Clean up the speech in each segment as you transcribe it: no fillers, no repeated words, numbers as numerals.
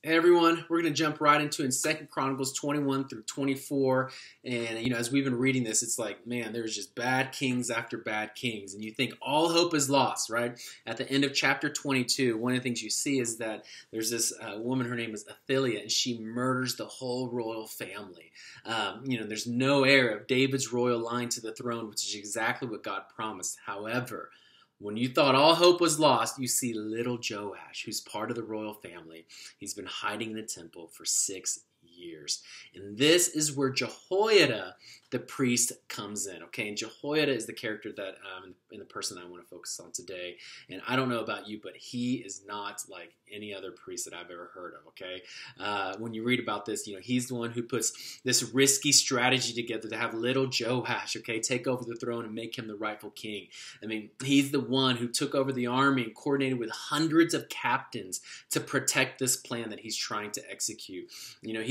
Hey everyone, we're going to jump right into in 2 Chronicles 21 through 24. And, as we've been reading this, it's like, man, there's just bad kings after bad kings. And you think all hope is lost, right? At the end of chapter 22, one of the things you see is that there's this woman, her name is Athaliah, and she murders the whole royal family. There's no heir of David's royal line to the throne, which is exactly what God promised. However, when you thought all hope was lost, you see little Joash, who's part of the royal family. He's been hiding in the temple for 6 years. And this is where Jehoiada, the priest, comes in. Okay, and Jehoiada is the character that, and the person I want to focus on today. And I don't know about you, but he is not like any other priest that I've ever heard of. Okay, when you read about this, he's the one who puts this risky strategy together to have little Joash, okay, take over the throne and make him the rightful king. I mean, he's the one who took over the army and coordinated with hundreds of captains to protect this plan that he's trying to execute.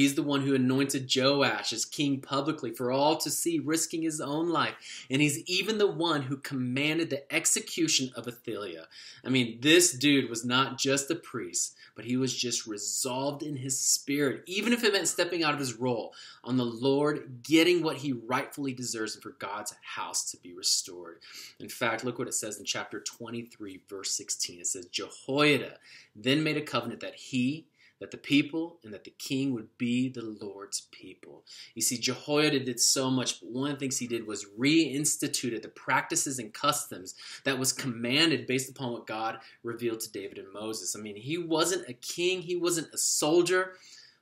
He's the one who anointed Joash as king publicly for all to see, risking his own life. And he's even the one who commanded the execution of Athaliah. I mean, this dude was not just a priest, but he was just resolved in his spirit, even if it meant stepping out of his role, on the Lord getting what he rightfully deserves and for God's house to be restored. In fact, look what it says in chapter 23, verse 16. It says, Jehoiada then made a covenant that the people and that the king would be the Lord's people. You see, Jehoiada did so much, but one of the things he did was reinstituted the practices and customs that was commanded based upon what God revealed to David and Moses. I mean, he wasn't a king, he wasn't a soldier,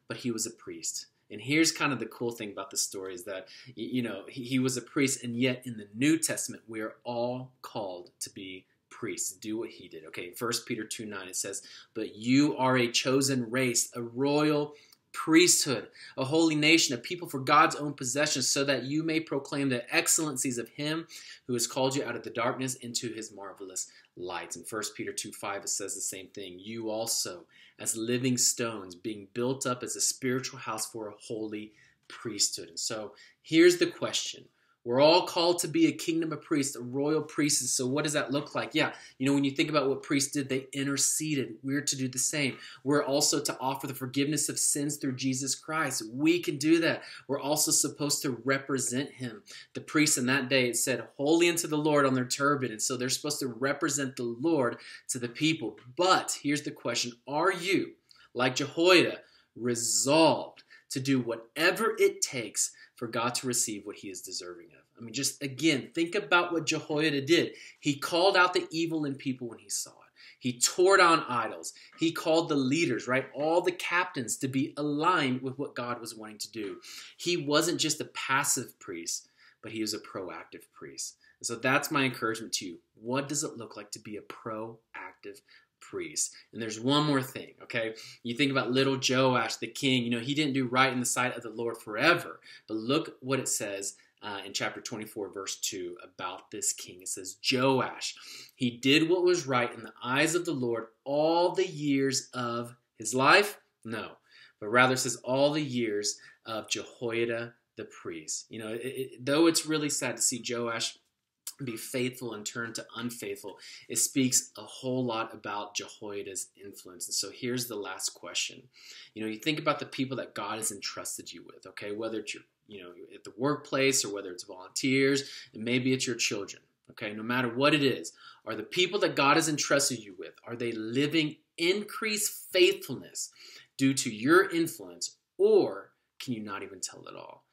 but he was a priest. And here's kind of the cool thing about the story is that, he was a priest, and yet in the New Testament, we are all called to be priests, do what he did. Okay, 1 Peter 2:9, it says, but you are a chosen race, a royal priesthood, a holy nation, a people for God's own possession, so that you may proclaim the excellencies of him who has called you out of the darkness into his marvelous light. In 1 Peter 2:5, it says the same thing. You also, as living stones, being built up as a spiritual house for a holy priesthood. And so here's the question. We're all called to be a kingdom of priests, a royal priesthood. So what does that look like? Yeah, when you think about what priests did, they interceded. We're to do the same. We're also to offer the forgiveness of sins through Jesus Christ. We can do that. We're also supposed to represent him. The priests in that day, it said, holy unto the Lord on their turban. And so they're supposed to represent the Lord to the people. But here's the question. Are you, like Jehoiada, resolved to do whatever it takes for God to receive what he is deserving of? I mean, just again, think about what Jehoiada did. He called out the evil in people when he saw it. He tore down idols. He called the leaders, right, all the captains to be aligned with what God was wanting to do. He wasn't just a passive priest, but he was a proactive priest. And so that's my encouragement to you. What does it look like to be a proactive priest? And there's one more thing, okay? You think about little Joash, the king, he didn't do right in the sight of the Lord forever. But look what it says in chapter 24, verse 2 about this king. It says, Joash, he did what was right in the eyes of the Lord all the years of his life? No, but rather it says all the years of Jehoiada the priest. Though it's really sad to see Joash be faithful and turn to unfaithful, it speaks a whole lot about Jehoiada's influence. And so here's the last question. You think about the people that God has entrusted you with, okay? Whether it's your, at the workplace or whether it's volunteers, and maybe it's your children, okay? No matter what it is, are the people that God has entrusted you with, are they living increased faithfulness due to your influence, or can you not even tell at all?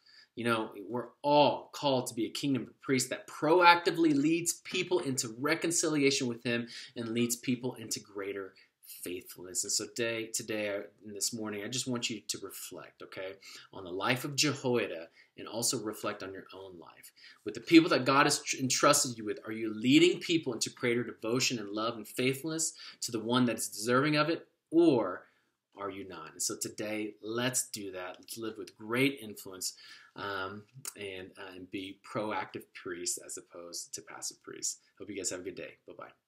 We're all called to be a kingdom of priests that proactively leads people into reconciliation with him and leads people into greater faithfulness. And so today, this morning, I just want you to reflect, okay, on the life of Jehoiada and also reflect on your own life. With the people that God has entrusted you with, are you leading people into greater devotion and love and faithfulness to the one that is deserving of it, or are you not? And so today, let's do that. Let's live with great influence and be proactive priests as opposed to passive priests. Hope you guys have a good day. Bye-bye.